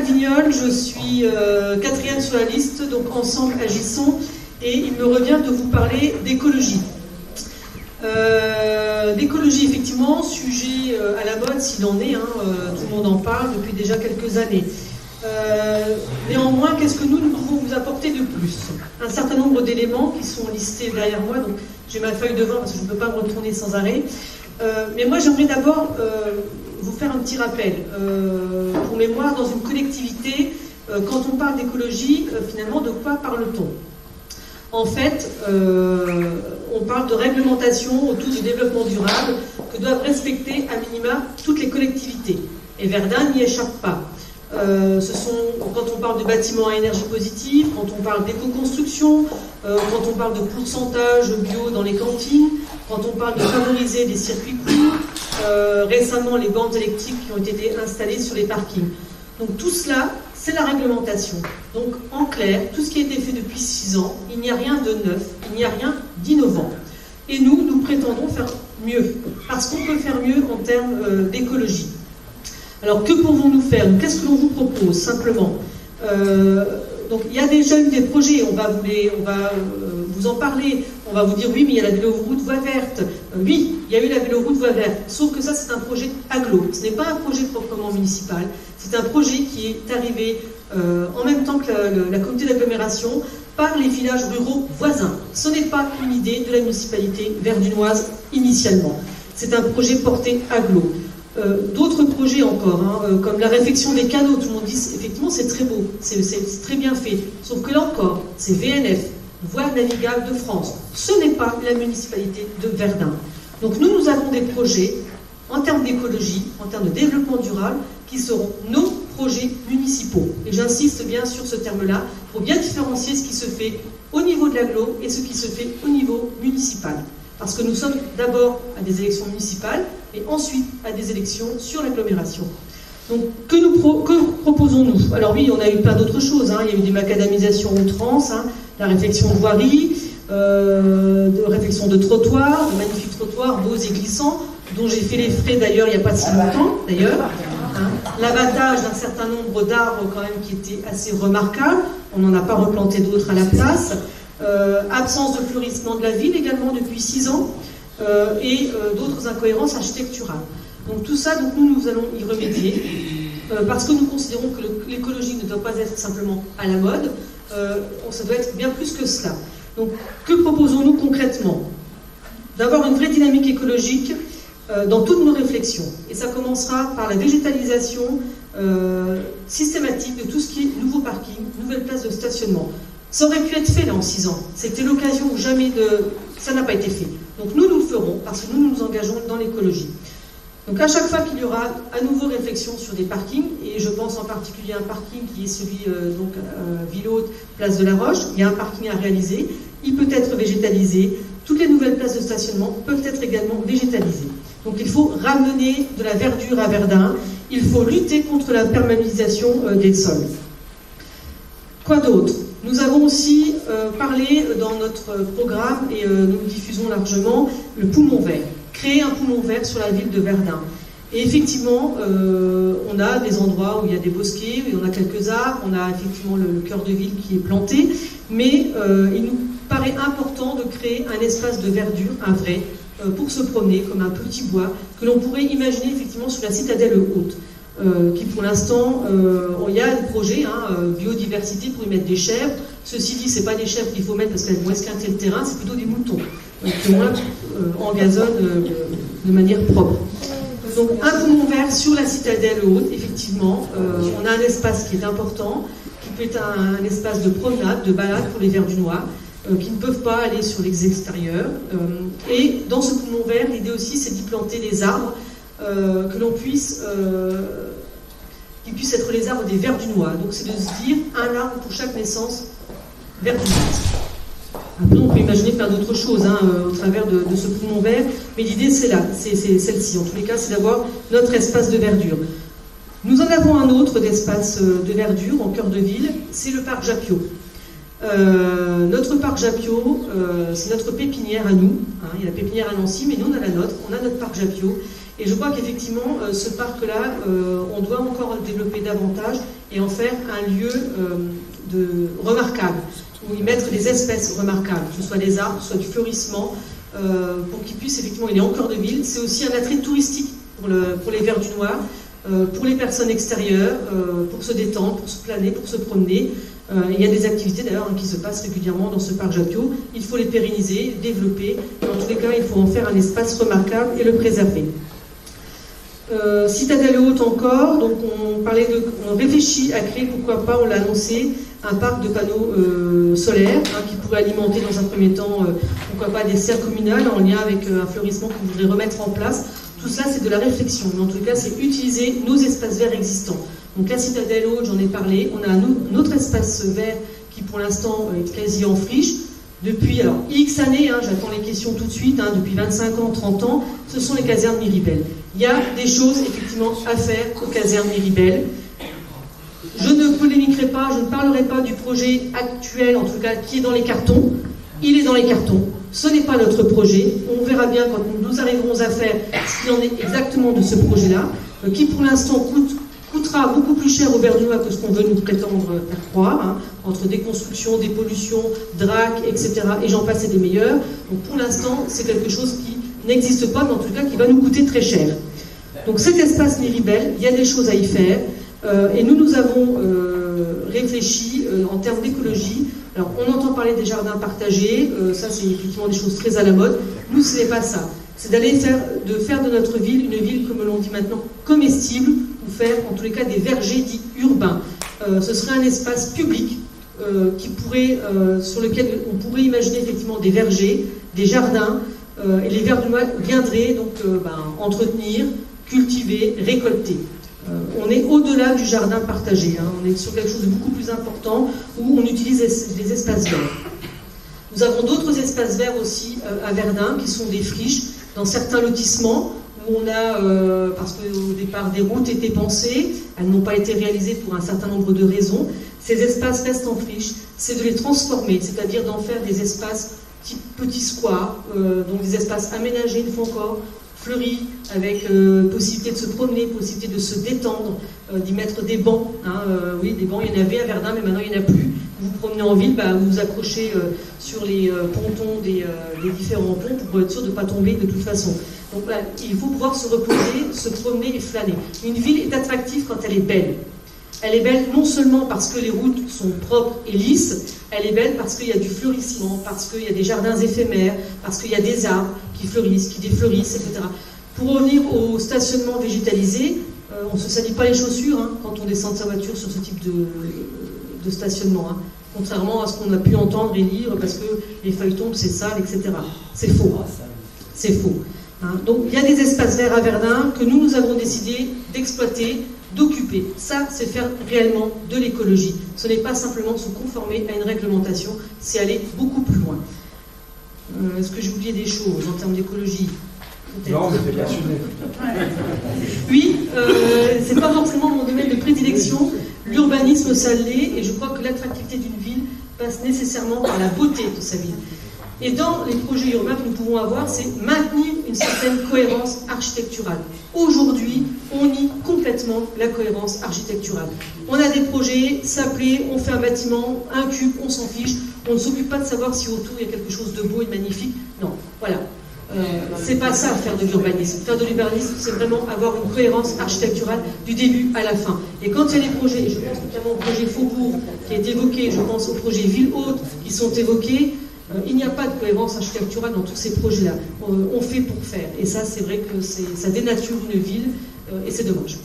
Pascal Vignol, je suis quatrième sur la liste, donc Ensemble Agissons, et il me revient de vous parler d'écologie. D'écologie, effectivement, sujet à la mode s'il en est, tout le monde en parle depuis déjà quelques années. Néanmoins, qu'est-ce que nous pouvons vous apporter de plus? Un certain nombre d'éléments qui sont listés derrière moi, donc j'ai ma feuille devant parce que je ne peux pas me retourner sans arrêt. Mais moi, j'aimerais d'abord vous faire un petit rappel. Pour mémoire, dans une collectivité, quand on parle d'écologie, finalement, de quoi parle-t-on? En fait, on parle de réglementation autour du développement durable que doivent respecter à minima toutes les collectivités. Et Verdun n'y échappe pas. Quand on parle de bâtiments à énergie positive, quand on parle d'éco-construction, quand on parle de pourcentage bio dans les cantines, quand on parle de favoriser des circuits courts, récemment les bandes électriques qui ont été installées sur les parkings. Donc tout cela, c'est la réglementation. Donc en clair, tout ce qui a été fait depuis 6 ans, il n'y a rien de neuf, il n'y a rien d'innovant. Et nous prétendons faire mieux, parce qu'on peut faire mieux en termes d'écologie. Alors que pouvons-nous faire? Qu'est-ce que l'on vous propose simplement? Donc il y a déjà eu des projets, on va vous en parler, on va vous dire oui mais il y a la véloroute voie verte, oui il y a eu la véloroute voie verte, sauf que ça c'est un projet agglo, ce n'est pas un projet proprement municipal, c'est un projet qui est arrivé en même temps que la communauté d'agglomération par les villages ruraux voisins. Ce n'est pas une idée de la municipalité verdunoise initialement, c'est un projet porté agglo. D'autres projets encore, comme la réfection des canaux, tout le monde dit effectivement c'est très beau, c'est très bien fait, sauf que là encore, c'est VNF, Voies navigables de France, ce n'est pas la municipalité de Verdun. Donc nous avons des projets en termes d'écologie, en termes de développement durable, qui seront nos projets municipaux. Et j'insiste bien sur ce terme-là, pour bien différencier ce qui se fait au niveau de l'agglo et ce qui se fait au niveau municipal. Parce que nous sommes d'abord à des élections municipales et ensuite à des élections sur l'agglomération. Donc, que proposons-nous? Alors oui, on a eu plein d'autres choses. Il y a eu des macadamisations outrance, la réflexion de voirie, de réflexion de trottoirs, de magnifiques trottoirs beaux et glissants, dont j'ai fait les frais d'ailleurs il n'y a pas si longtemps, d'ailleurs. L'abattage d'un certain nombre d'arbres quand même qui était assez remarquable. On n'en a pas replanté d'autres à la place. Absence de fleurissement de la ville également depuis 6 ans et d'autres incohérences architecturales. Donc tout ça, nous allons y remédier parce que nous considérons que l'écologie ne doit pas être simplement à la mode, ça doit être bien plus que cela. Donc que proposons-nous concrètement? D'avoir une vraie dynamique écologique dans toutes nos réflexions. Et ça commencera par la végétalisation systématique de tout ce qui est nouveau parking, nouvelles places de stationnement. Ça aurait pu être fait là en 6 ans. C'était l'occasion où jamais ça n'a pas été fait. Donc nous le ferons parce que nous nous engageons dans l'écologie. Donc à chaque fois qu'il y aura à nouveau réflexion sur des parkings, et je pense en particulier à un parking qui est celui Ville-Haute, place de la Roche, il y a un parking à réaliser, il peut être végétalisé, toutes les nouvelles places de stationnement peuvent être également végétalisées. Donc il faut ramener de la verdure à Verdun, il faut lutter contre la perméabilisation des sols. Quoi d'autre? Nous avons aussi parlé dans notre programme, et nous le diffusons largement, le poumon vert. Créer un poumon vert sur la ville de Verdun. Et effectivement, on a des endroits où il y a des bosquets, où on a quelques arbres, on a effectivement le cœur de ville qui est planté, mais il nous paraît important de créer un espace de verdure, un vrai, pour se promener, comme un petit bois, que l'on pourrait imaginer effectivement sur la citadelle haute. Qui pour l'instant, il y a un projet, biodiversité pour y mettre des chèvres. Ceci dit, c'est pas des chèvres qu'il faut mettre parce qu'elles vont esquinter le terrain, c'est plutôt des moutons. Donc au moins en gazonne de manière propre. Donc un poumon vert sur la citadelle haute, effectivement, on a un espace qui est important, qui peut être un espace de promenade, de balade pour les Verdunois, qui ne peuvent pas aller sur les extérieurs. Et dans ce poumon vert, l'idée aussi, c'est d'y planter des arbres que l'on puisse, qui puissent être les arbres des Verdunois. Donc c'est de se dire un arbre pour chaque naissance verdunoise. Après, on peut imaginer plein d'autres choses au travers de ce poumon vert, mais l'idée c'est là, c'est celle-ci. En tous les cas, c'est d'avoir notre espace de verdure. Nous en avons un autre d'espace de verdure en cœur de ville, c'est le parc Jappiot. Notre parc Jappiot, c'est notre pépinière à nous. Il y a la pépinière à Nancy, mais nous on a la nôtre, on a notre parc Jappiot. Et je crois qu'effectivement, ce parc-là, on doit encore le développer davantage et en faire un lieu remarquable, où y mettre des espèces remarquables, que ce soit des arbres, que ce soit du fleurissement, pour qu'il puisse, effectivement, il est en cœur de ville. C'est aussi un attrait touristique pour les Verdunois, pour les personnes extérieures, pour se détendre, pour se planer, pour se promener. Il y a des activités d'ailleurs qui se passent régulièrement dans ce parc Japio. Il faut les pérenniser, développer. En tous les cas, il faut en faire un espace remarquable et le préserver. Citadelle Haute encore, donc on réfléchit à créer, pourquoi pas, on l'a annoncé, un parc de panneaux solaires qui pourrait alimenter dans un premier temps, pourquoi pas, des serres communales en lien avec un fleurissement qu'on voudrait remettre en place. Tout ça, c'est de la réflexion, mais en tout cas, c'est utiliser nos espaces verts existants. Donc la Citadelle Haute, j'en ai parlé, on a un autre espace vert qui pour l'instant est quasi en friche. Depuis X années, j'attends les questions tout de suite, depuis 25 ans, 30 ans, ce sont les casernes Miribel. Il y a des choses effectivement à faire aux casernes Miribel. Je ne polémiquerai pas, je ne parlerai pas du projet actuel, en tout cas qui est dans les cartons. Il est dans les cartons, ce n'est pas notre projet. On verra bien quand nous arriverons à faire ce qu'il en est exactement de ce projet-là, qui pour l'instant coûtera beaucoup plus cher aux Verdunois que ce qu'on veut nous prétendre faire croire, entre déconstruction, dépollution, drac, etc. Et j'en passe et des meilleurs. Donc pour l'instant, c'est quelque chose qui n'existe pas, mais en tout cas qui va nous coûter très cher. Donc cet espace Miribel, il y a des choses à y faire. Et nous avons réfléchi en termes d'écologie. Alors on entend parler des jardins partagés, ça c'est effectivement des choses très à la mode. Nous, ce n'est pas ça. C'est de faire de notre ville une ville, comme l'on dit maintenant, comestible, ou faire en tous les cas des vergers dits urbains. Ce serait un espace public sur lequel on pourrait imaginer effectivement des vergers, des jardins, et les Verdunois viendraient donc entretenir, cultiver, récolter. On est au-delà du jardin partagé, on est sur quelque chose de beaucoup plus important où on utilise les espaces verts. Nous avons d'autres espaces verts aussi à Verdun qui sont des friches dans certains lotissements où on a, parce qu'au départ des routes étaient pensées, elles n'ont pas été réalisées pour un certain nombre de raisons, ces espaces restent en friche, c'est de les transformer, c'est-à-dire d'en faire des espaces type petits squares, donc des espaces aménagés une fois encore, fleuris, avec possibilité de se promener, possibilité de se détendre, d'y mettre des bancs. Oui, des bancs, il y en avait à Verdun, mais maintenant il n'y en a plus. Vous vous promenez en ville, vous vous accrochez sur les pontons des différents ponts pour être sûr de ne pas tomber de toute façon. Donc là, il faut pouvoir se reposer, se promener et flâner. Une ville est attractive quand elle est belle. Elle est belle non seulement parce que les routes sont propres et lisses, elle est belle parce qu'il y a du fleurissement, parce qu'il y a des jardins éphémères, parce qu'il y a des arbres qui fleurissent, qui défleurissent, etc. Pour revenir au stationnement végétalisé, on ne se salit pas les chaussures quand on descend de sa voiture sur ce type de stationnement. Contrairement à ce qu'on a pu entendre et lire, parce que les feuilles tombent, c'est sale, etc. C'est faux. C'est faux. Donc il y a des espaces verts à Verdun que nous avons décidé d'exploiter, d'occuper. Ça, c'est faire réellement de l'écologie. Ce n'est pas simplement se conformer à une réglementation, c'est aller beaucoup plus loin. Est-ce que j'ai oublié des choses en termes d'écologie? Non, on était passionné. Oui, c'est pas forcément mon domaine de prédilection. L'urbanisme, ça l'est, et je crois que l'attractivité d'une ville passe nécessairement par la beauté de sa ville. Et dans les projets urbains que nous pouvons avoir, c'est maintenir une certaine cohérence architecturale. Aujourd'hui, on nie complètement la cohérence architecturale. On a des projets, ça plaît, on fait un bâtiment, un cube, on s'en fiche, on ne s'occupe pas de savoir si autour il y a quelque chose de beau et de magnifique. Non, voilà. C'est pas ça faire de l'urbanisme. Faire de l'urbanisme, c'est vraiment avoir une cohérence architecturale du début à la fin. Et quand il y a des projets, et je pense notamment au projet Faubourg qui est évoqué, je pense au projet Ville Haute qui sont évoqués, il n'y a pas de cohérence architecturale dans tous ces projets-là. On fait pour faire. Et ça, c'est vrai que ça dénature une ville, et c'est dommage.